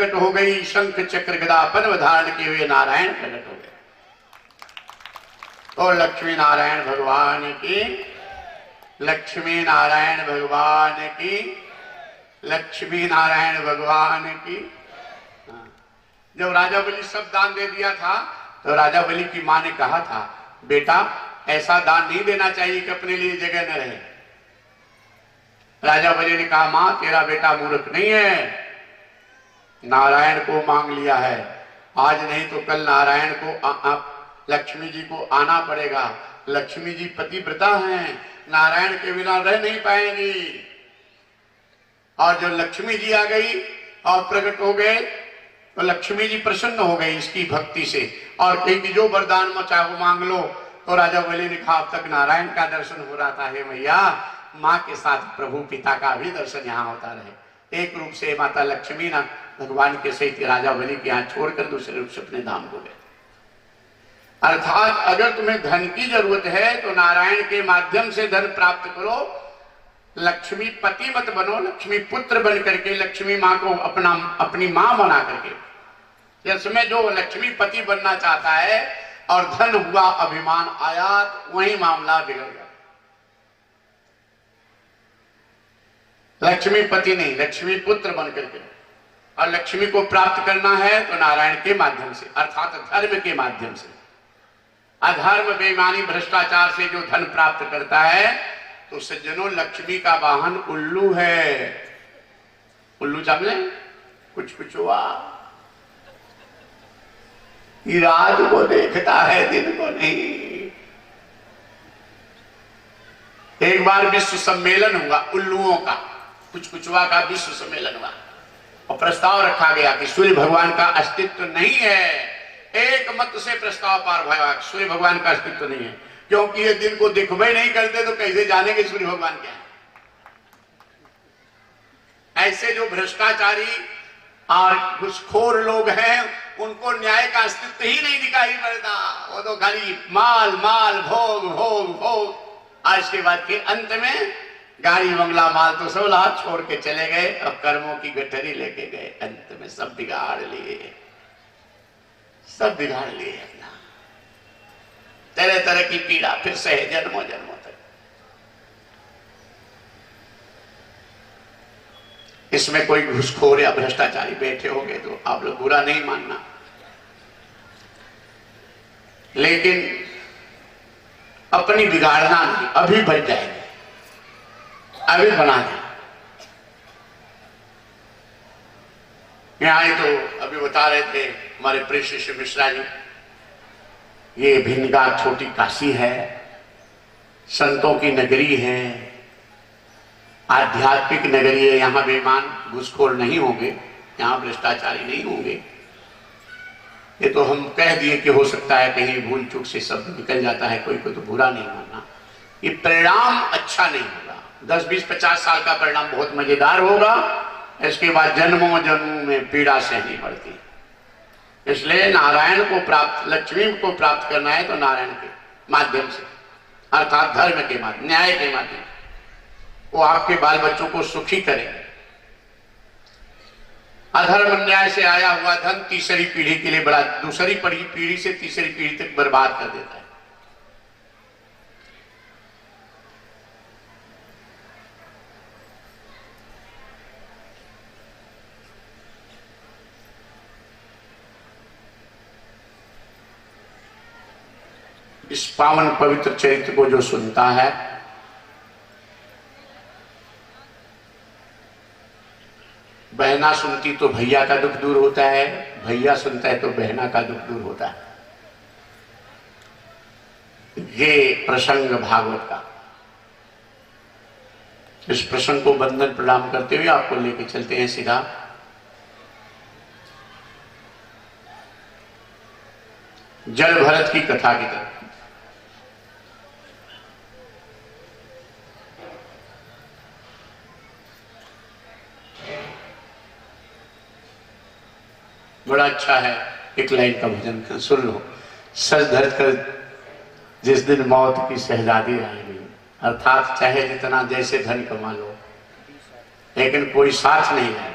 प्रकट हो गई, शंख चक्र गदा पद्म धारण किए हुए नारायण प्रकट हो गए। तो लक्ष्मी नारायण भगवान की, लक्ष्मी नारायण भगवान की, लक्ष्मी नारायण भगवान की। जब राजा बलि सब दान दे दिया था तो राजा बलि की मां ने कहा था, बेटा ऐसा दान नहीं देना चाहिए कि अपने लिए जगह न रहे। राजा बलि ने कहा, मां तेरा बेटा मूर्ख नहीं है, नारायण को मांग लिया है, आज नहीं तो कल नारायण को लक्ष्मी जी को आना पड़ेगा। लक्ष्मी जी पतिव्रता हैं, नारायण के बिना रह नहीं पाएंगी। और जो लक्ष्मी जी आ गई और प्रकट हो गए तो लक्ष्मी जी प्रसन्न हो गई इसकी भक्ति से और कही कि जो वरदान चाहो मांग लो। तो राजा बलि ने कहा, अब तक नारायण का दर्शन हो रहा था, हे मैया माँ के साथ प्रभु पिता का भी दर्शन यहाँ होता रहे। एक रूप से माता लक्ष्मी ना भगवान के सहित राजा बलि के यहाँ छोड़कर दूसरे रूप से अपने धाम को गए। अर्थात अगर तुम्हें धन की जरूरत है तो नारायण के माध्यम से धन प्राप्त करो, लक्ष्मी पति मत बनो, लक्ष्मी पुत्र बन करके लक्ष्मी माँ को अपनी माँ बना करके। इसमें जो लक्ष्मी पति बनना चाहता है और धन हुआ, अभिमान आया, वही मामला बिगड़ गया। लक्ष्मी पति नहीं, लक्ष्मी पुत्र बन करके। और लक्ष्मी को प्राप्त करना है तो नारायण के माध्यम से, अर्थात धर्म के माध्यम से। अधर्म, बेईमानी, भ्रष्टाचार से जो धन प्राप्त करता है तो सज्जनों लक्ष्मी का वाहन उल्लू है। उल्लू जाने कुछ हुआ, रात को देखता है दिन को नहीं। एक बार विश्व सम्मेलन हुआ उल्लुओं का, कुछ-कुचवा का विश्व सम्मेलन हुआ और प्रस्ताव रखा गया कि सूर्य भगवान का अस्तित्व नहीं है। एक मत से प्रस्ताव पार भया, सूर्य भगवान का अस्तित्व नहीं है, क्योंकि ये दिन को दिखबे नहीं करते तो कैसे जानेंगे सूर्य भगवान क्या है। ऐसे जो भ्रष्टाचारी और घुसखोर लोग हैं उनको न्याय का अस्तित्व ही नहीं दिखाई पड़ता। वो तो खाली माल माल, भोग भोग भोग। आज के बाद के अंत में गाड़ी बंगला माल तो सब लाभ छोड़ के चले गए और कर्मों की गठरी लेके गए। अंत में सब बिगाड़ लिए, सब बिगाड़ लिए अपना। तरह तरह की पीड़ा फिर सहे जन्मों जन्मों तक। इसमें कोई घुसखोर या भ्रष्टाचारी बैठे होंगे तो आप लोग बुरा नहीं मानना, लेकिन अपनी बिगाड़ना नहीं, अभी बच जाएंगे, अभी बना दें। यहाँ तो अभी बता रहे थे हमारे प्रिय शिष्य मिश्रा जी, ये भिनगा छोटी काशी है, संतों की नगरी है, आध्यात्मिक नगरी है। यहाँ बेईमान घुसखोर नहीं होंगे, यहाँ भ्रष्टाचारी नहीं होंगे। ये तो हम कह दिए कि हो सकता है कहीं भूल चूक से शब्द निकल जाता है, कोई को तो बुरा नहीं मानना। ये परिणाम अच्छा नहीं होगा। 10, 20, 50 साल का परिणाम बहुत मजेदार होगा, इसके बाद जन्मों जन्मों में पीड़ा सहनी पड़ती। इसलिए नारायण को प्राप्त, लक्ष्मी को प्राप्त करना है तो नारायण के माध्यम से, अर्थात धर्म के माध्यम, न्याय के माध्यम। वो आपके बाल बच्चों को सुखी करेंगे। अधर्म न्याय से आया हुआ धन तीसरी पीढ़ी के लिए बड़ा, दूसरी पीढ़ी से तीसरी पीढ़ी तक बर्बाद कर देता है। इस पावन पवित्र चरित्र को जो सुनता है, बहना सुनती तो भैया का दुख दूर होता है, भैया सुनता है तो बहना का दुख दूर होता है। ये प्रसंग भागवत का, इस प्रसंग को वंदन प्रणाम करते हुए आपको लेके चलते हैं सीधा जल भरत की कथा की तरफ। बड़ा अच्छा है, एक लाइन का भजन सुन लो। सज धर कर जिस दिन मौत की शहजादी आएगी, अर्थात चाहे जितना जैसे धन कमा लो, लेकिन कोई साथ नहीं है।